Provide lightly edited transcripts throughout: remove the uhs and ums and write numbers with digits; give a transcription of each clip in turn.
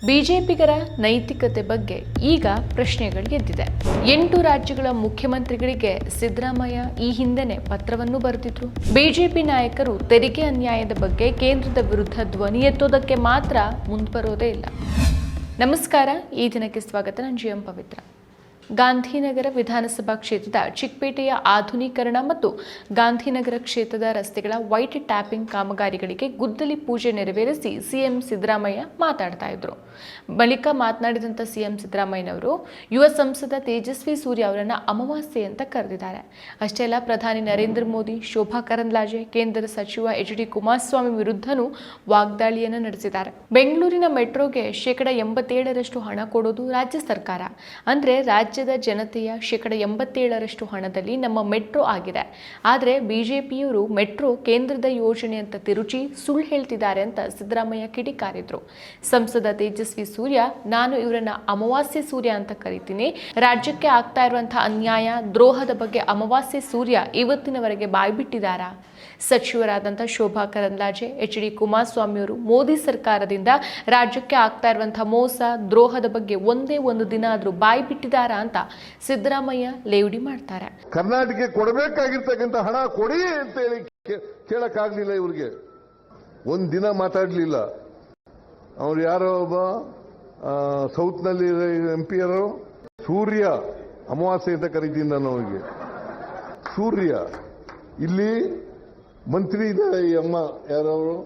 ಬಿಜೆಪಿಗರ ನೈತಿಕತೆ ಬಗ್ಗೆ ಈಗ ಪ್ರಶ್ನೆಗಳು ಎದ್ದಿದೆ. 8 ರಾಜ್ಯಗಳ ಮುಖ್ಯಮಂತ್ರಿಗಳಿಗೆ ಸಿದ್ದರಾಮಯ್ಯ ಈ ಹಿಂದೆನೇ ಪತ್ರವನ್ನು ಬರೆದಿದ್ರು. ಬಿಜೆಪಿ ನಾಯಕರು ತೆರಿಗೆ ಅನ್ಯಾಯದ ಬಗ್ಗೆ ಕೇಂದ್ರದ ವಿರುದ್ಧ ಧ್ವನಿ ಎತ್ತೋದಕ್ಕೆ ಮಾತ್ರ ಮುಂದ್ಬರೋದೇ ಇಲ್ಲ. ನಮಸ್ಕಾರ, ಈ ದಿನಕ್ಕೆ ಸ್ವಾಗತ. ನಾನು ಜಿಎಂ ಪವಿತ್ರ. ಗಾಂಧಿನಗರ ವಿಧಾನಸಭಾ ಕ್ಷೇತ್ರದ ಚಿಕ್ಕಪೇಟೆಯ ಆಧುನೀಕರಣ ಮತ್ತು ಗಾಂಧಿನಗರ ಕ್ಷೇತ್ರದ ರಸ್ತೆಗಳ ವೈಟ್ ಟ್ಯಾಪಿಂಗ್ ಕಾಮಗಾರಿಗಳಿಗೆ ಗುದ್ದಲಿ ಪೂಜೆ ನೆರವೇರಿಸಿ ಸಿಎಂ ಸಿದ್ದರಾಮಯ್ಯ ಮಾತಾಡ್ತಾ ಇದ್ರು. ಬಳಿಕ ಮಾತನಾಡಿದಂಥ ಸಿಎಂ ಸಿದ್ದರಾಮಯ್ಯನವರು ಯುವ ಸಂಸದ ತೇಜಸ್ವಿ ಸೂರ್ಯ ಅವರನ್ನ ಅಮಾವಾಸ್ಯೆ ಅಂತ ಕರೆದಿದ್ದಾರೆ. ಅಷ್ಟೇ ಅಲ್ಲ, ಪ್ರಧಾನಿ ನರೇಂದ್ರ ಮೋದಿ, ಶೋಭಾ ಕರಂದ್ಲಾಜೆ, ಕೇಂದ್ರ ಸಚಿವ ಎಚ್.ಡಿ. ಕುಮಾರಸ್ವಾಮಿ ವಿರುದ್ಧನೂ ವಾಗ್ದಾಳಿಯನ್ನು ನಡೆಸಿದ್ದಾರೆ. ಬೆಂಗಳೂರಿನ ಮೆಟ್ರೋಗೆ 87% ಹಣ ಕೊಡೋದು ರಾಜ್ಯ ಸರ್ಕಾರ. ಅಂದ್ರೆ ರಾಜ್ಯದ ಜನತೆಯ 87% ಹಣದಲ್ಲಿ ನಮ್ಮ ಮೆಟ್ರೋ ಆಗಿದೆ. ಆದರೆ ಬಿಜೆಪಿಯವರು ಮೆಟ್ರೋ ಕೇಂದ್ರದ ಯೋಜನೆ ಅಂತ ತಿರುಚಿ ಸುಳ್ಳು ಹೇಳ್ತಿದ್ದಾರೆ ಅಂತ ಸಿದ್ದರಾಮಯ್ಯ ಕಿಡಿಕಾರಿದ್ರು. ಸಂಸದ ತೇಜಸ್ವಿ ಸೂರ್ಯ, ನಾನು ಇವರನ್ನ ಅಮಾವಾಸ್ಯೆ ಸೂರ್ಯ ಅಂತ ಕರಿತೀನಿ. ರಾಜ್ಯಕ್ಕೆ ಆಗ್ತಾ ಇರುವಂತಹ ಅನ್ಯಾಯ, ದ್ರೋಹದ ಬಗ್ಗೆ ಅಮಾವಾಸ್ಯೆ ಸೂರ್ಯ ಇವತ್ತಿನವರೆಗೆ ಬಾಯ್ಬಿಟ್ಟಿದ್ದಾರಾ? ಸಚಿವರಾದಂಥ ಶೋಭಾ ಕರಂದ್ಲಾಜೆ, ಎಚ್.ಡಿ. ಕುಮಾರಸ್ವಾಮಿ ಅವರು ಮೋದಿ ಸರ್ಕಾರದಿಂದ ರಾಜ್ಯಕ್ಕೆ ಆಗ್ತಾ ಇರುವಂತಹ ಮೋಸ, ದ್ರೋಹದ ಬಗ್ಗೆ ಒಂದೇ ಒಂದು ದಿನ ಆದ್ರೂ ಬಾಯಿ ಬಿಟ್ಟಿದ್ದಾರಾ ಅಂತ ಸಿದ್ದರಾಮಯ್ಯ ಲೇವಡಿ ಮಾಡ್ತಾರೆ. ಕರ್ನಾಟಕಕ್ಕೆ ಕೊಡಬೇಕಾಗಿರ್ತಕ್ಕಂಥ ಹಣ ಕೊಡಿ ಅಂತ ಹೇಳಿ ಕೇಳಕ್ಕಾಗ್ಲಿಲ್ಲ. ಇವ್ರಿಗೆ ಒಂದ್ ದಿನ ಮಾತಾಡ್ಲಿಲ್ಲ. ಅವ್ರು ಯಾರೋ ಒಬ್ಬ ಸೌತ್ನಲ್ಲಿ MP ಯಾರು, ಸೂರ್ಯ ಅಮಾವಾಸ್ಯೆ ಅಂತ ಕರಿತೀನಿ ನಾನು ಅವ್ರಿಗೆ. ಸೂರ್ಯ ಇಲ್ಲಿ ಮಂತ್ರಿ ಇದ್ದಾರೆ, ಈ ಅಮ್ಮ ಯಾರವರು,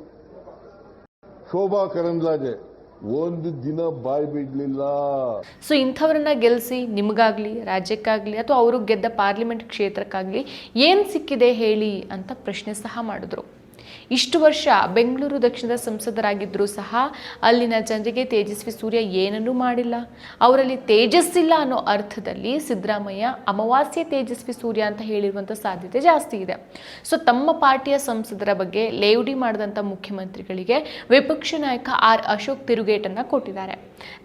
ಶೋಭಾ ಕರಂದ್ಲಾಜೆ, ಒಂದು ದಿನ ಬಾಯಿ ಬಿಡ್ಲಿಲ್ಲ. ಸೊ ಇಂಥವ್ರನ್ನ ಗೆಲ್ಲಿಸಿ ನಿಮಗಾಗ್ಲಿ, ರಾಜ್ಯಕ್ಕಾಗ್ಲಿ ಅಥವಾ ಅವರು ಗೆದ್ದ ಪಾರ್ಲಿಮೆಂಟ್ ಕ್ಷೇತ್ರಕ್ಕಾಗ್ಲಿ ಏನ್ ಸಿಕ್ಕಿದೆ ಹೇಳಿ ಅಂತ ಪ್ರಶ್ನೆ ಸಹ ಮಾಡಿದ್ರು. ಇಷ್ಟು ವರ್ಷ ಬೆಂಗಳೂರು ದಕ್ಷಿಣದ ಸಂಸದರಾಗಿದ್ದರೂ ಸಹ ಅಲ್ಲಿನ ಜನರಿಗೆ ತೇಜಸ್ವಿ ಸೂರ್ಯ ಏನನ್ನೂ ಮಾಡಿಲ್ಲ. ಅವರಲ್ಲಿ ತೇಜಸ್ಸಿಲ್ಲ ಅನ್ನೋ ಅರ್ಥದಲ್ಲಿ ಸಿದ್ದರಾಮಯ್ಯ ಅಮಾವಾಸ್ಯೆ ತೇಜಸ್ವಿ ಸೂರ್ಯ ಅಂತ ಹೇಳಿರುವಂಥ ಸಾಧ್ಯತೆ ಜಾಸ್ತಿ ಇದೆ. ಸೊ ತಮ್ಮ ಪಾರ್ಟಿಯ ಸಂಸದರ ಬಗ್ಗೆ ಲೇವಡಿ ಮಾಡಿದಂಥ ಮುಖ್ಯಮಂತ್ರಿಗಳಿಗೆ ವಿಪಕ್ಷ ನಾಯಕ ಆರ್ ಅಶೋಕ್ ತಿರುಗೇಟನ್ನು ಕೊಟ್ಟಿದ್ದಾರೆ.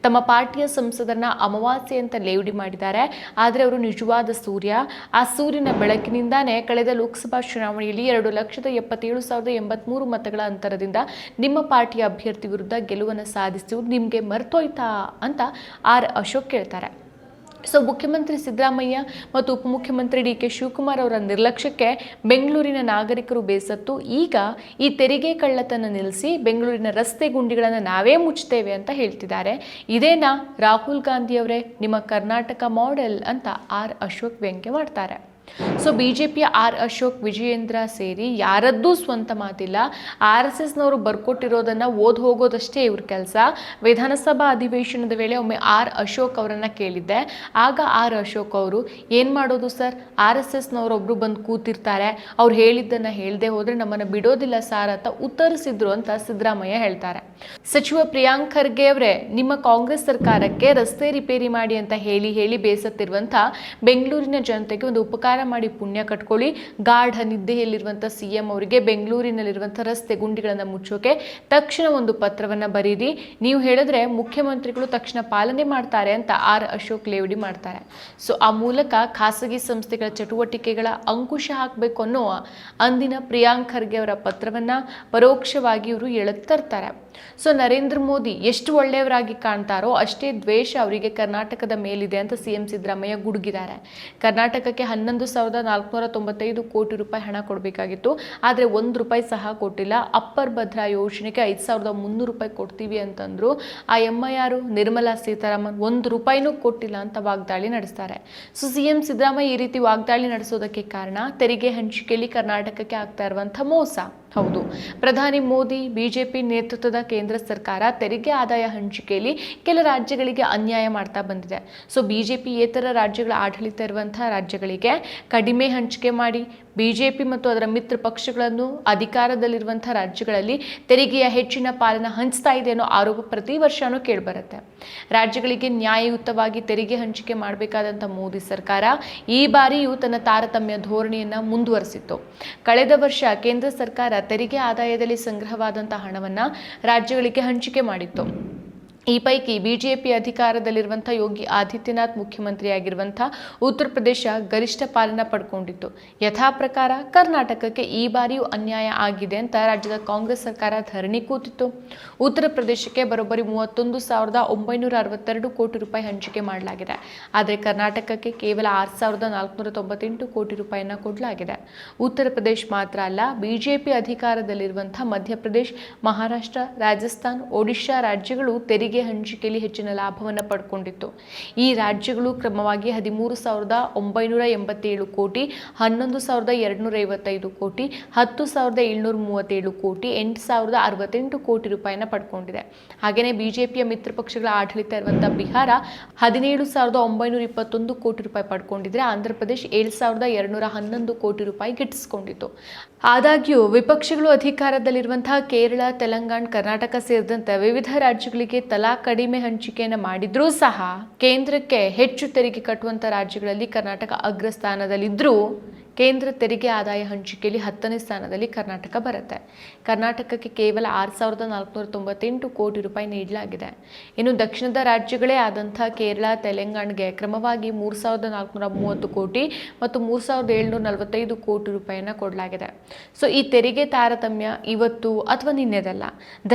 ತಮ್ಮ ಪಾರ್ಟಿಯ ಸಂಸದರನ್ನ ಅಮಾವಾಸ್ಯೆ ಅಂತ ಲೇವಡಿ ಮಾಡಿದ್ದಾರೆ. ಆದರೆ ಅವರು ನಿಜವಾದ ಸೂರ್ಯ. ಆ ಸೂರ್ಯನ ಬೆಳಕಿನಿಂದಾನೇ ಕಳೆದ ಲೋಕಸಭಾ ಚುನಾವಣೆಯಲ್ಲಿ 2,77,083 ಮತಗಳ ಅಂತರದಿಂದ ನಿಮ್ಮ ಪಾರ್ಟಿಯ ಅಭ್ಯರ್ಥಿ ವಿರುದ್ಧ ಗೆಲುವನ್ನು ಸಾಧಿಸುವುದು ನಿಮಗೆ ಮರ್ತೋಯ್ತಾ ಅಂತ ಆರ್ ಅಶೋಕ್ ಕೇಳ್ತಾರೆ. ಸೊ ಮುಖ್ಯಮಂತ್ರಿ ಸಿದ್ದರಾಮಯ್ಯ ಮತ್ತು ಉಪಮುಖ್ಯಮಂತ್ರಿ ಡಿ.ಕೆ. ಶಿವಕುಮಾರ್ ಅವರ ನಿರ್ಲಕ್ಷ್ಯಕ್ಕೆ ಬೆಂಗಳೂರಿನ ನಾಗರಿಕರು ಬೇಸತ್ತು ಈಗ ಈ ತೆರಿಗೆ ಕಳ್ಳತನ ನಿಲ್ಲಿಸಿ ಬೆಂಗಳೂರಿನ ರಸ್ತೆ ಗುಂಡಿಗಳನ್ನು ನಾವೇ ಮುಚ್ತೇವೆ ಅಂತ ಹೇಳ್ತಿದ್ದಾರೆ. ಇದೇನಾ ರಾಹುಲ್ ಗಾಂಧಿ ಅವರೇ ನಿಮ್ಮ ಕರ್ನಾಟಕ ಮಾಡೆಲ್ ಅಂತ ಆರ್ ಅಶೋಕ್ ವ್ಯಂಗ್ಯ ಮಾಡ್ತಾರೆ. ಸೊ ಬಿಜೆಪಿಯ ಆರ್ ಅಶೋಕ್, ವಿಜಯೇಂದ್ರ ಸೇರಿ ಯಾರದ್ದೂ ಸ್ವಂತ ಮಾತಿಲ್ಲ. RSSನವರು ಬರ್ಕೊಟ್ಟಿರೋದನ್ನ ಓದ್ ಹೋಗೋದಷ್ಟೇ ಇವ್ರ ಕೆಲಸ. ವಿಧಾನಸಭಾ ಅಧಿವೇಶನದ ವೇಳೆ ಒಮ್ಮೆ ಆರ್ ಅಶೋಕ್ ಅವರನ್ನ ಕೇಳಿದ್ದೆ. ಆಗ ಆರ್ ಅಶೋಕ್ ಅವರು, ಏನ್ ಮಾಡೋದು ಸರ್, RSSನವರೊಬ್ರು ಬಂದು ಕೂತಿರ್ತಾರೆ, ಅವ್ರು ಹೇಳಿದ್ದನ್ನ ಹೇಳ್ದೆ ಹೋದ್ರೆ ನಮ್ಮನ್ನ ಬಿಡೋದಿಲ್ಲ ಸಾರ್ ಅಂತ ಉತ್ತರಿಸಿದ್ರು ಅಂತ ಸಿದ್ದರಾಮಯ್ಯ ಹೇಳ್ತಾರೆ. ಸಚಿವ ಪ್ರಿಯಾಂಕ್ ಖರ್ಗೆ ಅವರೇ, ನಿಮ್ಮ ಕಾಂಗ್ರೆಸ್ ಸರ್ಕಾರಕ್ಕೆ ರಸ್ತೆ ರಿಪೇರಿ ಮಾಡಿ ಅಂತ ಹೇಳಿ ಬೇಸತ್ತಿರುವಂತ ಬೆಂಗಳೂರಿನ ಜನತೆಗೆ ಒಂದು ಉಪಕಾರ ಮಾಡಿ ಪುಣ್ಯ ಕಟ್ಕೊಳ್ಳಿ. ಗಾಢ ನಿದ್ದೆಯಲ್ಲಿರುವಂಥ ಸಿಎಂ ಅವರಿಗೆ ಬೆಂಗಳೂರಿನಲ್ಲಿರುವಂಥ ರಸ್ತೆ ಗುಂಡಿಗಳನ್ನು ಮುಚ್ಚೋಕೆ ತಕ್ಷಣ ಒಂದು ಪತ್ರವನ್ನು ಬರೀರಿ. ನೀವು ಹೇಳಿದ್ರೆ ಮುಖ್ಯಮಂತ್ರಿಗಳು ತಕ್ಷಣ ಪಾಲನೆ ಮಾಡ್ತಾರೆ ಅಂತ ಆರ್ ಅಶೋಕ್ ಲೇವಡಿ ಮಾಡ್ತಾರೆ. ಸೊ ಆ ಮೂಲಕ ಖಾಸಗಿ ಸಂಸ್ಥೆಗಳ ಚಟುವಟಿಕೆಗಳ ಅಂಕುಶ ಹಾಕಬೇಕು ಅನ್ನೋ ಅಂದಿನ ಪ್ರಿಯಾಂಕ್ ಖರ್ಗೆ ಅವರ ಪತ್ರವನ್ನು ಪರೋಕ್ಷವಾಗಿ ಇವರು ಎಳೆತರ್ತಾರೆ. ಸೊ ನರೇಂದ್ರ ಮೋದಿ ಎಷ್ಟು ಒಳ್ಳೆಯವರಾಗಿ ಕಾಣ್ತಾರೋ ಅಷ್ಟೇ ದ್ವೇಷ ಅವರಿಗೆ ಕರ್ನಾಟಕದ ಮೇಲಿದೆ ಅಂತ ಸಿಎಂ ಸಿದ್ದರಾಮಯ್ಯ ಗುಡುಗಿದ್ದಾರೆ. ಕರ್ನಾಟಕಕ್ಕೆ 11,495 ಕೋಟಿ ರೂಪಾಯಿ ಹಣ ಕೊಡಬೇಕಾಗಿತ್ತು. ಆದರೆ ₹1 ಸಹ ಕೊಟ್ಟಿಲ್ಲ. ಅಪ್ಪರ್ ಭದ್ರಾ ಯೋಜನೆಗೆ 5,300 ರೂಪಾಯಿ ಕೊಡ್ತೀವಿ ಅಂತಂದ್ರು. ಆ ಯಾರು, ನಿರ್ಮಲಾ ಸೀತಾರಾಮನ್ ₹1 ಕೊಟ್ಟಿಲ್ಲ ಅಂತ ವಾಗ್ದಾಳಿ ನಡೆಸ್ತಾರೆ. ಸೊ ಸಿಎಂ ಸಿದ್ದರಾಮಯ್ಯ ಈ ರೀತಿ ವಾಗ್ದಾಳಿ ನಡೆಸೋದಕ್ಕೆ ಕಾರಣ ತೆರಿಗೆ ಹಂಚಿಕೆಯಲ್ಲಿ ಕರ್ನಾಟಕಕ್ಕೆ ಆಗ್ತಾ ಇರುವಂಥ ಮೋಸ. ಹೌದು, ಪ್ರಧಾನಿ ಮೋದಿ, ಬಿಜೆಪಿ ನೇತೃತ್ವದ ಕೇಂದ್ರ ಸರ್ಕಾರ ತೆರಿಗೆ ಆದಾಯ ಹಂಚಿಕೆಯಲ್ಲಿ ಕೆಲ ರಾಜ್ಯಗಳಿಗೆ ಅನ್ಯಾಯ ಮಾಡ್ತಾ ಬಂದಿದೆ. ಸೊ ಬಿಜೆಪಿಯೇತರ ರಾಜ್ಯಗಳ ಆಡಳಿತ ಇರುವಂತಹ ರಾಜ್ಯಗಳಿಗೆ ಕಡಿಮೆ ಹಂಚಿಕೆ ಮಾಡಿ ಬಿಜೆಪಿ ಮತ್ತು ಅದರ ಮಿತ್ರ ಪಕ್ಷಗಳನ್ನು ಅಧಿಕಾರದಲ್ಲಿರುವಂತಹ ರಾಜ್ಯಗಳಲ್ಲಿ ತೆರಿಗೆಯ ಹೆಚ್ಚಿನ ಪಾಲನ ಹಂಚ್ತಾ ಇದೆ ಅನ್ನೋ ಆರೋಪ ಪ್ರತಿ ವರ್ಷನೂ ಕೇಳಿಬರುತ್ತೆ. ರಾಜ್ಯಗಳಿಗೆ ನ್ಯಾಯಯುತವಾಗಿ ತೆರಿಗೆ ಹಂಚಿಕೆ ಮಾಡಬೇಕಾದಂಥ ಮೋದಿ ಸರ್ಕಾರ ಈ ಬಾರಿಯೂ ತನ್ನ ತಾರತಮ್ಯ ಧೋರಣೆಯನ್ನು ಮುಂದುವರಿಸಿತ್ತು. ಕಳೆದ ವರ್ಷ ಕೇಂದ್ರ ಸರ್ಕಾರ ತೆರಿಗೆ ಆದಾಯದಲ್ಲಿ ಸಂಗ್ರಹವಾದಂಥ ಹಣವನ್ನು ರಾಜ್ಯಗಳಿಗೆ ಹಂಚಿಕೆ ಮಾಡಿತ್ತು. ಈ ಪೈಕಿ ಬಿಜೆಪಿ ಅಧಿಕಾರದಲ್ಲಿರುವಂಥ ಯೋಗಿ ಆದಿತ್ಯನಾಥ್ ಮುಖ್ಯಮಂತ್ರಿಯಾಗಿರುವಂಥ ಉತ್ತರ ಪ್ರದೇಶ ಗರಿಷ್ಠ ಪಾಲನ್ನ ಪಡ್ಕೊಂಡಿತ್ತು. ಯಥಾ ಪ್ರಕಾರ ಕರ್ನಾಟಕಕ್ಕೆ ಈ ಬಾರಿಯೂ ಅನ್ಯಾಯ ಆಗಿದೆ ಅಂತ ರಾಜ್ಯದ ಕಾಂಗ್ರೆಸ್ ಸರ್ಕಾರ ಧರಣಿ ಕೂತಿತ್ತು. ಉತ್ತರ ಪ್ರದೇಶಕ್ಕೆ ಬರೋಬ್ಬರಿ 31,962 ಕೋಟಿ ರೂಪಾಯಿ ಹಂಚಿಕೆ ಮಾಡಲಾಗಿದೆ. ಆದರೆ ಕರ್ನಾಟಕಕ್ಕೆ ಕೇವಲ 6,498 ಕೋಟಿ ರೂಪಾಯಿಯನ್ನು ಕೊಡಲಾಗಿದೆ. ಉತ್ತರ ಪ್ರದೇಶ ಮಾತ್ರ ಅಲ್ಲ, ಬಿಜೆಪಿ ಅಧಿಕಾರದಲ್ಲಿರುವಂಥ ಮಧ್ಯಪ್ರದೇಶ, ಮಹಾರಾಷ್ಟ್ರ, ರಾಜಸ್ಥಾನ್, ಒಡಿಶಾ ರಾಜ್ಯಗಳು ತೆರಿಗೆ ಹಂಚಿಕೆಯಲ್ಲಿ ಹೆಚ್ಚಿನ ಲಾಭವನ್ನು ಪಡ್ಕೊಂಡಿತ್ತು. ಈ ರಾಜ್ಯಗಳು ಕ್ರಮವಾಗಿ 13,987 ಕೋಟಿ, 11,255 ಕೋಟಿ, 10,737 ಕೋಟಿ, 8,068 ಕೋಟಿ ರೂಪಾಯಿನ ಪಡ್ಕೊಂಡಿದೆ. ಹಾಗೆಯೇ ಬಿಜೆಪಿಯ ಮಿತ್ರ ಪಕ್ಷಗಳ ಆಡಳಿತ ಇರುವಂತಹ ಬಿಹಾರ 17,921 ಕೋಟಿ ರೂಪಾಯಿ ಪಡ್ಕೊಂಡಿದ್ರೆ ಆಂಧ್ರ ಪ್ರದೇಶ 7,211 ಕೋಟಿ ರೂಪಾಯಿ ಗಿಟ್ಟಿಸಿಕೊಂಡಿತ್ತು. ಆದಾಗ್ಯೂ ವಿಪಕ್ಷಗಳು ಅಧಿಕಾರದಲ್ಲಿರುವಂತಹ ಕೇರಳ, ತೆಲಂಗಾಣ, ಕರ್ನಾಟಕ ಸೇರಿದಂತೆ ವಿವಿಧ ರಾಜ್ಯಗಳಿಗೆ ತಲಾ ಕಡಿಮೆ ಹಂಚಿಕೆಯನ್ನು ಮಾಡಿದ್ರೂ ಸಹ ಕೇಂದ್ರಕ್ಕೆ ಹೆಚ್ಚು ತೆರಿಗೆ ಕಟ್ಟುವಂಥ ರಾಜ್ಯಗಳಲ್ಲಿ ಕರ್ನಾಟಕ ಅಗ್ರಸ್ಥಾನದಲ್ಲಿದ್ದರೂ ಕೇಂದ್ರ ತೆರಿಗೆ ಆದಾಯ ಹಂಚಿಕೆಯಲ್ಲಿ 10ನೇ ಸ್ಥಾನದಲ್ಲಿ ಕರ್ನಾಟಕ ಬರುತ್ತೆ. ಕರ್ನಾಟಕಕ್ಕೆ ಕೇವಲ 6,498 ಕೋಟಿ ರೂಪಾಯಿ ನೀಡಲಾಗಿದೆ. ಇನ್ನು ದಕ್ಷಿಣದ ರಾಜ್ಯಗಳೇ ಆದಂಥ ಕೇರಳ, ತೆಲಂಗಾಣಗೆ ಕ್ರಮವಾಗಿ 3,430 ಕೋಟಿ ಮತ್ತು 3,745 ಕೋಟಿ ರೂಪಾಯಿಯನ್ನು ಕೊಡಲಾಗಿದೆ. ಸೊ ಈ ತೆರಿಗೆ ತಾರತಮ್ಯ ಇವತ್ತು ಅಥವಾ ನಿನ್ನೆದಲ್ಲ,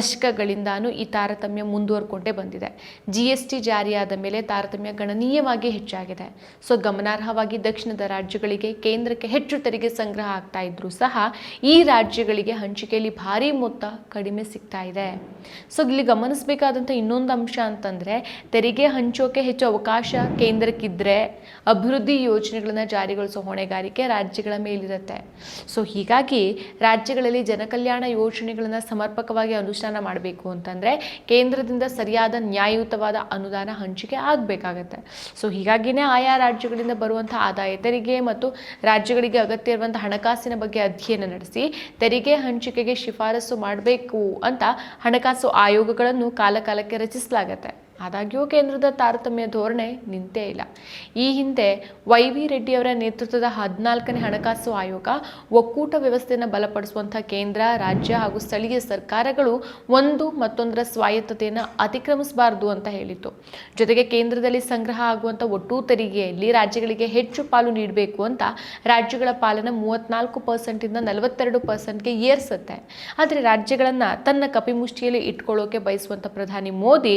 ದಶಕಗಳಿಂದಾನು ಈ ತಾರತಮ್ಯ ಮುಂದುವರ್ಕೊಂಡೇ ಬಂದಿದೆ. GST ಜಾರಿಯಾದ ಮೇಲೆ ತಾರತಮ್ಯ ಗಣನೀಯವಾಗಿ ಹೆಚ್ಚಾಗಿದೆ. ಸೊ ಗಮನಾರ್ಹವಾಗಿ ದಕ್ಷಿಣದ ರಾಜ್ಯಗಳಿಗೆ ಕೇಂದ್ರಕ್ಕೆ ಹೆಚ್ಚು ತೆರಿಗೆ ಸಂಗ್ರಹ ಆಗ್ತಾ ಇದ್ರೂ ಸಹ ಈ ರಾಜ್ಯಗಳಿಗೆ ಹಂಚಿಕೆಯಲ್ಲಿ ಭಾರಿ ಮೊತ್ತ ಕಡಿಮೆ ಸಿಗ್ತಾ ಇದೆ. ಸೊ ಇಲ್ಲಿ ಗಮನಿಸಬೇಕಾದಂಥ ಇನ್ನೊಂದು ಅಂಶ ಅಂತಂದರೆ, ತೆರಿಗೆ ಹಂಚೋಕೆ ಹೆಚ್ಚು ಅವಕಾಶ ಕೇಂದ್ರಕ್ಕಿದ್ರೆ ಅಭಿವೃದ್ಧಿ ಯೋಜನೆಗಳನ್ನು ಜಾರಿಗೊಳಿಸೋ ಹೊಣೆಗಾರಿಕೆ ರಾಜ್ಯಗಳ ಮೇಲಿರುತ್ತೆ. ಸೊ ಹೀಗಾಗಿ ರಾಜ್ಯಗಳಲ್ಲಿ ಜನಕಲ್ಯಾಣ ಯೋಜನೆಗಳನ್ನು ಸಮರ್ಪಕವಾಗಿ ಅನುಷ್ಠಾನ ಮಾಡಬೇಕು ಅಂತಂದರೆ ಕೇಂದ್ರದಿಂದ ಸರಿಯಾದ ನ್ಯಾಯಯುತವಾದ ಅನುದಾನ ಹಂಚಿಕೆ ಆಗಬೇಕಾಗತ್ತೆ. ಸೊ ಹೀಗಾಗಿನೇ ಆಯಾ ರಾಜ್ಯಗಳಿಂದ ಬರುವಂಥ ಆದಾಯ ತೆರಿಗೆ ಮತ್ತು ರಾಜ್ಯಗಳಿಗೆ ಅಗತ್ಯ ಇರುವಂತಹ ಹಣಕಾಸಿನ ಬಗ್ಗೆ ಅಧ್ಯಯನ ನಡೆಸಿ ತೆರಿಗೆ ಹಂಚಿಕೆಗೆ ಶಿಫಾರಸು ಮಾಡಬೇಕು ಅಂತ ಹಣಕಾಸು ಆಯೋಗಗಳನ್ನು ಕಾಲಕಾಲಕ್ಕೆ ರಚಿಸಲಾಗುತ್ತೆ. ಆದಾಗ್ಯೂ ಕೇಂದ್ರದ ತಾರತಮ್ಯ ಧೋರಣೆ ನಿಂತೇ ಇಲ್ಲ. ಈ ಹಿಂದೆ YV ರೆಡ್ಡಿ ಅವರ ನೇತೃತ್ವದ 14ನೇ ಹಣಕಾಸು ಆಯೋಗ ಒಕ್ಕೂಟ ವ್ಯವಸ್ಥೆಯನ್ನು ಬಲಪಡಿಸುವಂಥ ಕೇಂದ್ರ, ರಾಜ್ಯ ಹಾಗೂ ಸ್ಥಳೀಯ ಸರ್ಕಾರಗಳು ಒಂದು ಮತ್ತೊಂದರ ಸ್ವಾಯತ್ತತೆಯನ್ನು ಅತಿಕ್ರಮಿಸಬಾರದು ಅಂತ ಹೇಳಿತ್ತು. ಜೊತೆಗೆ ಕೇಂದ್ರದಲ್ಲಿ ಸಂಗ್ರಹ ಆಗುವಂಥ ಒಟ್ಟು ತೆರಿಗೆಯಲ್ಲಿ ರಾಜ್ಯಗಳಿಗೆ ಹೆಚ್ಚು ಪಾಲು ನೀಡಬೇಕು ಅಂತ ರಾಜ್ಯಗಳ ಪಾಲನ್ನು 34% 42%ಗೆ ಏರಿಸುತ್ತೆ. ಆದರೆ ರಾಜ್ಯಗಳನ್ನು ತನ್ನ ಕಪಿಮುಷ್ಟಿಯಲ್ಲಿ ಇಟ್ಕೊಳ್ಳೋಕೆ ಬಯಸುವಂಥ ಪ್ರಧಾನಿ ಮೋದಿ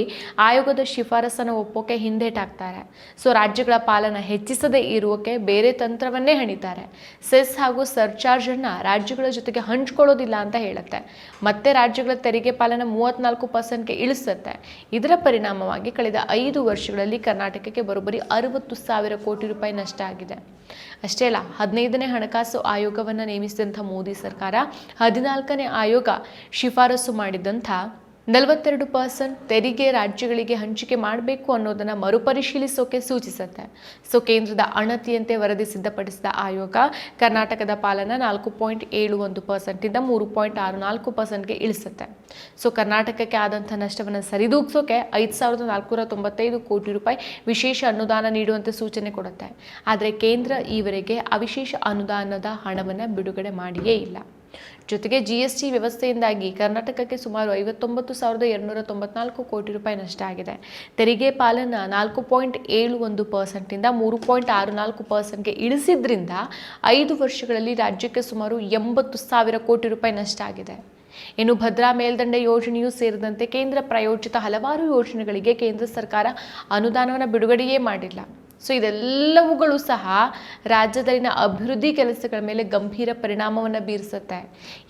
ಆಯೋಗದ ಶಿಫಾರಸನ್ನು ಒಪ್ಪೋಕೆ ಹಿಂದೇಟಾಕ್ತಾರೆ. ಸೊ ರಾಜ್ಯಗಳ ಪಾಲನ್ನು ಹೆಚ್ಚಿಸದೇ ಇರುವಕ್ಕೆ ಬೇರೆ ತಂತ್ರವನ್ನೇ ಹಣಿತಾರೆ. ಸೆಸ್ ಹಾಗೂ ಸರ್ಚಾರ್ಜ್ ಅನ್ನ ರಾಜ್ಯಗಳ ಜೊತೆಗೆ ಹಂಚ್ಕೊಳ್ಳೋದಿಲ್ಲ ಅಂತ ಹೇಳುತ್ತೆ. ಮತ್ತೆ ರಾಜ್ಯಗಳ ತೆರಿಗೆ ಪಾಲನ್ನು 34%ಗೆ ಇಳಿಸುತ್ತೆ. ಇದರ ಪರಿಣಾಮವಾಗಿ ಕಳೆದ 5 ವರ್ಷಗಳಲ್ಲಿ ಕರ್ನಾಟಕಕ್ಕೆ ಬರೋಬ್ಬರಿ 60,000 ಕೋಟಿ ರೂಪಾಯಿ ನಷ್ಟ ಆಗಿದೆ. ಅಷ್ಟೇ ಅಲ್ಲ, 15ನೇ ಹಣಕಾಸು ಆಯೋಗವನ್ನು ನೇಮಿಸಿದಂಥ ಮೋದಿ ಸರ್ಕಾರ 14ನೇ ಆಯೋಗ ಶಿಫಾರಸು ಮಾಡಿದಂಥ 42% ತೆರಿಗೆ ರಾಜ್ಯಗಳಿಗೆ ಹಂಚಿಕೆ ಮಾಡಬೇಕು ಅನ್ನೋದನ್ನು ಮರುಪರಿಶೀಲಿಸೋಕೆ ಸೂಚಿಸುತ್ತೆ. ಸೊ ಕೇಂದ್ರದ ಅಣತಿಯಂತೆ ವರದಿ ಸಿದ್ಧಪಡಿಸಿದ ಆಯೋಗ ಕರ್ನಾಟಕದ ಪಾಲನ್ನು 4.71% 3.64%ಗೆ ಇಳಿಸುತ್ತೆ. ಸೊ ಕರ್ನಾಟಕಕ್ಕೆ ಆದಂಥ ನಷ್ಟವನ್ನು ಸರಿದೂಗಿಸೋಕೆ 5,495 ಕೋಟಿ ರೂಪಾಯಿ ವಿಶೇಷ ಅನುದಾನ ನೀಡುವಂತೆ ಸೂಚನೆ ಕೊಡುತ್ತೆ. ಆದರೆ ಕೇಂದ್ರ ಈವರೆಗೆ ಆ ವಿಶೇಷ ಅನುದಾನದ ಹಣವನ್ನು ಬಿಡುಗಡೆ ಮಾಡಿಯೇ ಇಲ್ಲ. ಜೊತೆಗೆ GST ವ್ಯವಸ್ಥೆಯಿಂದಾಗಿ ಕರ್ನಾಟಕಕ್ಕೆ ಸುಮಾರು 59,294 ಕೋಟಿ ರೂಪಾಯಿ ನಷ್ಟ ಆಗಿದೆ. ತೆರಿಗೆ ಪಾಲನ್ನು 4.71% 3.64%ಗೆ ಇಳಿಸಿದ್ರಿಂದ 5 ವರ್ಷಗಳಲ್ಲಿ ರಾಜ್ಯಕ್ಕೆ ಸುಮಾರು 80,000 ಕೋಟಿ ರೂಪಾಯಿ ನಷ್ಟ ಆಗಿದೆ. ಇನ್ನು ಭದ್ರಾ ಮೇಲ್ದಂಡೆ ಯೋಜನೆಯೂ ಸೇರಿದಂತೆ ಕೇಂದ್ರ ಪ್ರಾಯೋಜಿತ ಹಲವಾರು ಯೋಜನೆಗಳಿಗೆ ಕೇಂದ್ರ ಸರ್ಕಾರ ಅನುದಾನವನ್ನು ಬಿಡುಗಡೆಯೇ ಮಾಡಿಲ್ಲ. ಸೊ ಇದೆಲ್ಲವುಗಳು ಸಹ ರಾಜ್ಯದಲ್ಲಿನ ಅಭಿವೃದ್ಧಿ ಕೆಲಸಗಳ ಮೇಲೆ ಗಂಭೀರ ಪರಿಣಾಮವನ್ನು ಬೀರಿಸುತ್ತೆ.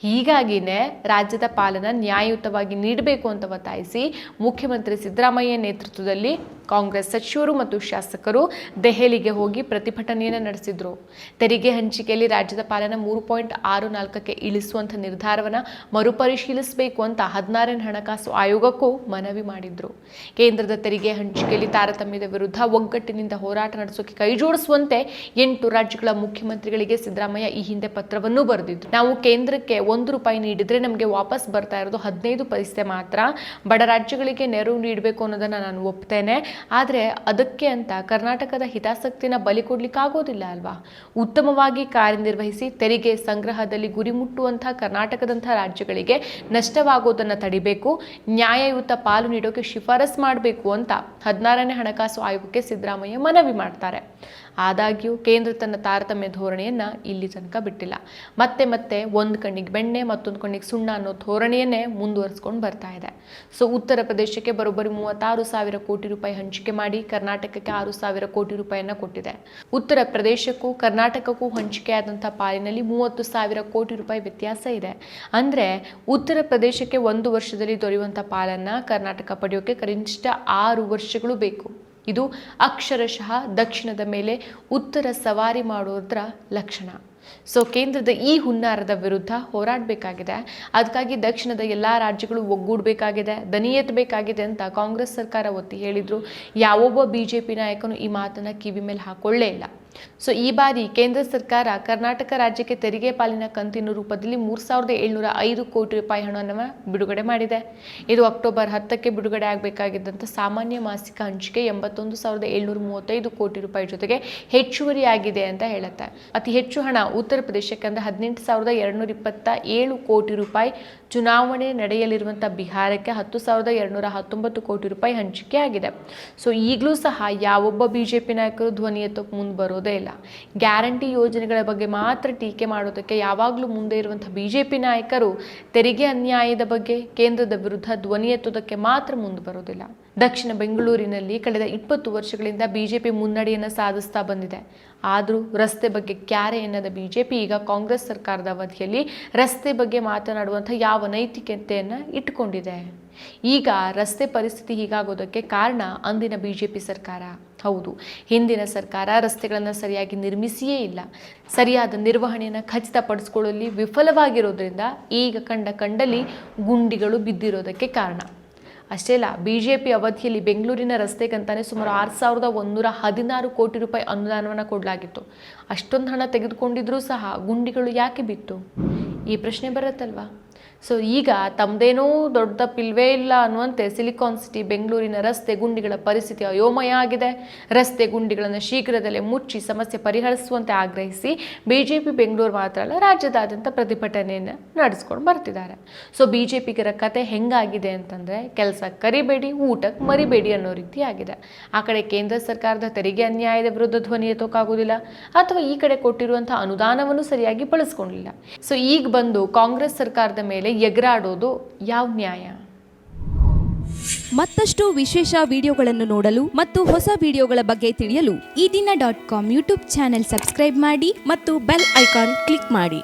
ಹೀಗಾಗಿನೇ ರಾಜ್ಯದ ಪಾಲನ್ನು ನ್ಯಾಯಯುತವಾಗಿ ನೀಡಬೇಕು ಅಂತ ಒತ್ತಾಯಿಸಿ ಮುಖ್ಯಮಂತ್ರಿ ಸಿದ್ದರಾಮಯ್ಯ ನೇತೃತ್ವದಲ್ಲಿ ಕಾಂಗ್ರೆಸ್ ಸಚಿವರು ಮತ್ತು ಶಾಸಕರು ದೆಹಲಿಗೆ ಹೋಗಿ ಪ್ರತಿಭಟನೆಯನ್ನು ನಡೆಸಿದ್ರು. ತೆರಿಗೆ ಹಂಚಿಕೆಯಲ್ಲಿ ರಾಜ್ಯದ ಪಾಲನ್ನು 3.64ಕ್ಕೆ ಇಳಿಸುವಂಥ ನಿರ್ಧಾರವನ್ನು ಮರುಪರಿಶೀಲಿಸಬೇಕು ಅಂತ 16ನೇ ಹಣಕಾಸು ಆಯೋಗಕ್ಕೂ ಮನವಿ ಮಾಡಿದ್ರು. ಕೇಂದ್ರದ ತೆರಿಗೆ ಹಂಚಿಕೆಯಲ್ಲಿ ತಾರತಮ್ಯದ ವಿರುದ್ಧ ಒಗ್ಗಟ್ಟಿನಿಂದ ಹೋರಾಟ ನಡೆಸೋಕೆ ಕೈ ಜೋಡಿಸುವಂತೆ 8 ರಾಜ್ಯಗಳ ಮುಖ್ಯಮಂತ್ರಿಗಳಿಗೆ ಸಿದ್ದರಾಮಯ್ಯ ಈ ಹಿಂದೆ ಪತ್ರವನ್ನು ಬರೆದಿದ್ರು. ನಾವು ಕೇಂದ್ರಕ್ಕೆ ₹1 ನೀಡಿದ್ರೆ ನಮಗೆ ವಾಪಸ್ ಬರ್ತಾ ಇರೋದು 15 ಪೈಸೆ ಮಾತ್ರ. ಬಡ ರಾಜ್ಯಗಳಿಗೆ ನೆರವು ನೀಡಬೇಕು ಅನ್ನೋದನ್ನ ನಾನು ಒಪ್ತೇನೆ. ಆದರೆ ಅದಕ್ಕೆ ಅಂತ ಕರ್ನಾಟಕದ ಹಿತಾಸಕ್ತಿನ ಬಲಿ ಕೊಡ್ಲಿಕ್ಕಾಗೋದಿಲ್ಲ ಅಲ್ವಾ? ಉತ್ತಮವಾಗಿ ಕಾರ್ಯನಿರ್ವಹಿಸಿ ತೆರಿಗೆ ಸಂಗ್ರಹದಲ್ಲಿ ಗುರಿ ಮುಟ್ಟುವಂಥ ಕರ್ನಾಟಕದಂಥ ರಾಜ್ಯಗಳಿಗೆ ನಷ್ಟವಾಗೋದನ್ನು ತಡಿಬೇಕು, ನ್ಯಾಯಯುತ ಪಾಲು ನೀಡೋಕೆ ಶಿಫಾರಸ್ ಮಾಡಬೇಕು ಅಂತ 16ನೇ ಹಣಕಾಸು ಆಯೋಗಕ್ಕೆ ಸಿದ್ದರಾಮಯ್ಯ ಮನವಿ ಮಾಡ್ತಾರೆ. ಆದಾಗ್ಯೂ ಕೇಂದ್ರ ತನ್ನ ತಾರತಮ್ಯ ಧೋರಣೆಯನ್ನು ಇಲ್ಲಿ ತನಕ ಬಿಟ್ಟಿಲ್ಲ. ಮತ್ತೆ ಮತ್ತೆ ಒಂದು ಕಣ್ಣಿಗೆ ಬೆಣ್ಣೆ ಮತ್ತೊಂದು ಕಣ್ಣಿಗೆ ಸುಣ್ಣ ಅನ್ನೋ ಧೋರಣೆಯನ್ನೇ ಮುಂದುವರಿಸ್ಕೊಂಡು ಬರ್ತಾ ಇದೆ. ಸೊ ಉತ್ತರ ಪ್ರದೇಶಕ್ಕೆ ಬರೋಬ್ಬರಿ 36,000 ಕೋಟಿ ರೂಪಾಯಿ ಹಂಚಿಕೆ ಮಾಡಿ ಕರ್ನಾಟಕಕ್ಕೆ 6,000 ಕೋಟಿ ರೂಪಾಯಿಯನ್ನು ಕೊಟ್ಟಿದೆ. ಉತ್ತರ ಪ್ರದೇಶಕ್ಕೂ ಕರ್ನಾಟಕಕ್ಕೂ ಹಂಚಿಕೆಯಾದಂಥ ಪಾಲಿನಲ್ಲಿ 30,000 ಕೋಟಿ ರೂಪಾಯಿ ವ್ಯತ್ಯಾಸ ಇದೆ. ಅಂದರೆ ಉತ್ತರ ಪ್ರದೇಶಕ್ಕೆ 1 ವರ್ಷದಲ್ಲಿ ದೊರೆಯುವಂಥ ಪಾಲನ್ನು ಕರ್ನಾಟಕ ಪಡೆಯೋಕೆ ಕನಿಷ್ಠ 6 ವರ್ಷಗಳು ಬೇಕು. ಇದು ಅಕ್ಷರಶಃ ದಕ್ಷಿಣದ ಮೇಲೆ ಉತ್ತರ ಸವಾರಿ ಮಾಡೋದ್ರ ಲಕ್ಷಣ. ಸೊ ಕೇಂದ್ರದ ಈ ಹುನ್ನಾರದ ವಿರುದ್ಧ ಹೋರಾಡಬೇಕಾಗಿದೆ. ಅದಕ್ಕಾಗಿ ದಕ್ಷಿಣದ ಎಲ್ಲ ರಾಜ್ಯಗಳು ಒಗ್ಗೂಡಬೇಕಾಗಿದೆ, ದನಿ ಎತ್ತಬೇಕಾಗಿದೆ ಅಂತ ಕಾಂಗ್ರೆಸ್ ಸರ್ಕಾರ ಒತ್ತಿ ಹೇಳಿದ್ರು. ಯಾವೊಬ್ಬ ಬಿಜೆಪಿ ನಾಯಕನು ಈ ಮಾತನ್ನ ಕಿವಿ ಮೇಲೆ ಹಾಕೊಳ್ಳೇ ಇಲ್ಲ. ಸೊ ಈ ಬಾರಿ ಕೇಂದ್ರ ಸರ್ಕಾರ ಕರ್ನಾಟಕ ರಾಜ್ಯಕ್ಕೆ ತೆರಿಗೆ ಪಾಲಿನ ಕಂತಿನ ರೂಪದಲ್ಲಿ 3,705 ಕೋಟಿ ರೂಪಾಯಿ ಹಣವನ್ನು ಬಿಡುಗಡೆ ಮಾಡಿದೆ. ಇದು ಅಕ್ಟೋಬರ್ 10ಕ್ಕೆ ಬಿಡುಗಡೆ ಆಗಬೇಕಾಗಿದ್ದಂಥ ಸಾಮಾನ್ಯ ಮಾಸಿಕ ಹಂಚಿಕೆ 81,735 ಕೋಟಿ ರೂಪಾಯಿ ಜೊತೆಗೆ ಹೆಚ್ಚುವರಿಯಾಗಿದೆ ಅಂತ ಹೇಳುತ್ತೆ. ಅತಿ ಹೆಚ್ಚು ಹಣ ಉತ್ತರ ಪ್ರದೇಶಕ್ಕೆ ಅಂದರೆ 18,227 ಕೋಟಿ ರೂಪಾಯಿ, ಚುನಾವಣೆ ನಡೆಯಲಿರುವಂಥ ಬಿಹಾರಕ್ಕೆ 10,219 ಕೋಟಿ ರೂಪಾಯಿ ಹಂಚಿಕೆ ಆಗಿದೆ. ಸೊ ಈಗಲೂ ಸಹ ಯಾವೊಬ್ಬ ಬಿಜೆಪಿ ನಾಯಕರು ಧ್ವನಿ ಎತ್ತೋಕೆ ಮುಂದೆ ಬರೋದೇ ಇಲ್ಲ. ಗ್ಯಾರಂಟಿ ಯೋಜನೆಗಳ ಬಗ್ಗೆ ಮಾತ್ರ ಟೀಕೆ ಮಾಡೋದಕ್ಕೆ ಯಾವಾಗಲೂ ಮುಂದೆ ಇರುವಂಥ ಬಿಜೆಪಿ ನಾಯಕರು ತೆರಿಗೆ ಅನ್ಯಾಯದ ಬಗ್ಗೆ ಕೇಂದ್ರದ ವಿರುದ್ಧ ಧ್ವನಿ ಎತ್ತೋದಕ್ಕೆ ಮಾತ್ರ ಮುಂದೆ ಬರೋದಿಲ್ಲ. ದಕ್ಷಿಣ ಬೆಂಗಳೂರಿನಲ್ಲಿ ಕಳೆದ 20 ವರ್ಷಗಳಿಂದ ಬಿಜೆಪಿ ಮುನ್ನಡೆಯನ್ನು ಸಾಧಿಸ್ತಾ ಬಂದಿದೆ. ಆದರೂ ರಸ್ತೆ ಬಗ್ಗೆ ಕ್ಯಾರೆ ಎನ್ನದ ಬಿಜೆಪಿ ಈಗ ಕಾಂಗ್ರೆಸ್ ಸರ್ಕಾರದ ಅವಧಿಯಲ್ಲಿ ರಸ್ತೆ ಬಗ್ಗೆ ಮಾತನಾಡುವಂಥ ಯಾವ ನೈತಿಕತೆಯನ್ನು ಇಟ್ಟುಕೊಂಡಿದೆ? ಈಗ ರಸ್ತೆ ಪರಿಸ್ಥಿತಿ ಹೀಗಾಗೋದಕ್ಕೆ ಕಾರಣ ಅಂದಿನ ಬಿಜೆಪಿ ಸರ್ಕಾರ. ಹೌದು, ಹಿಂದಿನ ಸರ್ಕಾರ ರಸ್ತೆಗಳನ್ನು ಸರಿಯಾಗಿ ನಿರ್ಮಿಸಿಯೇ ಇಲ್ಲ. ಸರಿಯಾದ ನಿರ್ವಹಣೆಯನ್ನು ಖಚಿತಪಡಿಸಿಕೊಳ್ಳಲು ವಿಫಲವಾಗಿರೋದ್ರಿಂದ ಈಗ ಕಂಡಲ್ಲಿ ಗುಂಡಿಗಳು ಬಿದ್ದಿರೋದಕ್ಕೆ ಕಾರಣ. ಅಷ್ಟೇ ಅಲ್ಲ, ಬಿಜೆಪಿ ಅವಧಿಯಲ್ಲಿ ಬೆಂಗಳೂರಿನ ರಸ್ತೆಗಂತಾನೆ ಸುಮಾರು 6,116 ಕೋಟಿ ರೂಪಾಯಿ ಅನುದಾನವನ್ನು ಕೊಡಲಾಗಿತ್ತು. ಅಷ್ಟೊಂದು ಹಣ ತೆಗೆದುಕೊಂಡಿದ್ರೂ ಸಹ ಗುಂಡಿಗಳು ಯಾಕೆ ಬಿತ್ತು? ಈ ಪ್ರಶ್ನೆ ಬರುತ್ತಲ್ವಾ? ಸೊ ಈಗ ತಮ್ಮದೇನೋ ದೊಡ್ಡ ತಪ್ಪಿಲ್ವೇ ಇಲ್ಲ ಅನ್ನುವಂತೆ ಸಿಲಿಕಾನ್ ಸಿಟಿ ಬೆಂಗಳೂರಿನ ರಸ್ತೆ ಗುಂಡಿಗಳ ಪರಿಸ್ಥಿತಿ ಅಯೋಮಯ ಆಗಿದೆ. ರಸ್ತೆ ಗುಂಡಿಗಳನ್ನು ಶೀಘ್ರದಲ್ಲೇ ಮುಚ್ಚಿ ಸಮಸ್ಯೆ ಪರಿಹರಿಸುವಂತೆ ಆಗ್ರಹಿಸಿ ಬಿಜೆಪಿ ಬೆಂಗಳೂರು ಮಾತ್ರ ಅಲ್ಲ, ರಾಜ್ಯದಾದ್ಯಂತ ಪ್ರತಿಭಟನೆಯನ್ನು ನಡೆಸ್ಕೊಂಡು ಬರ್ತಿದ್ದಾರೆ. ಸೊ ಬಿಜೆಪಿಗರ ಕತೆ ಹೆಂಗಾಗಿದೆ ಅಂತಂದರೆ, ಕೆಲಸ ಕರಿಬೇಡಿ ಊಟಕ್ಕೆ ಮರಿಬೇಡಿ ಅನ್ನೋ ರೀತಿ ಆಗಿದೆ. ಆ ಕಡೆ ಕೇಂದ್ರ ಸರ್ಕಾರದ ತೆರಿಗೆ ಅನ್ಯಾಯದ ವಿರುದ್ಧ ಧ್ವನಿ ಎತ್ತೋಕ್ಕಾಗೋದಿಲ್ಲ, ಅಥವಾ ಈ ಕಡೆ ಕೊಟ್ಟಿರುವಂಥ ಅನುದಾನವನ್ನು ಸರಿಯಾಗಿ ಬಳಸ್ಕೊಂಡಿಲ್ಲ. ಸೊ ಈಗ ಬಂದು ಕಾಂಗ್ರೆಸ್ ಸರ್ಕಾರದ ಮೇಲೆ ಎಗರಾಡೋದು ಯಾವ ನ್ಯಾಯ? ಮತ್ತಷ್ಟು ವಿಶೇಷ ವಿಡಿಯೋಗಳನ್ನು ನೋಡಲು ಮತ್ತು ಹೊಸ ವಿಡಿಯೋಗಳ ಬಗ್ಗೆ ತಿಳಿಯಲು ಈ ದಿನ .com ಯೂಟ್ಯೂಬ್ ಚಾನೆಲ್ ಸಬ್ಸ್ಕ್ರೈಬ್ ಮಾಡಿ ಮತ್ತು ಬೆಲ್ ಐಕಾನ್ ಕ್ಲಿಕ್ ಮಾಡಿ.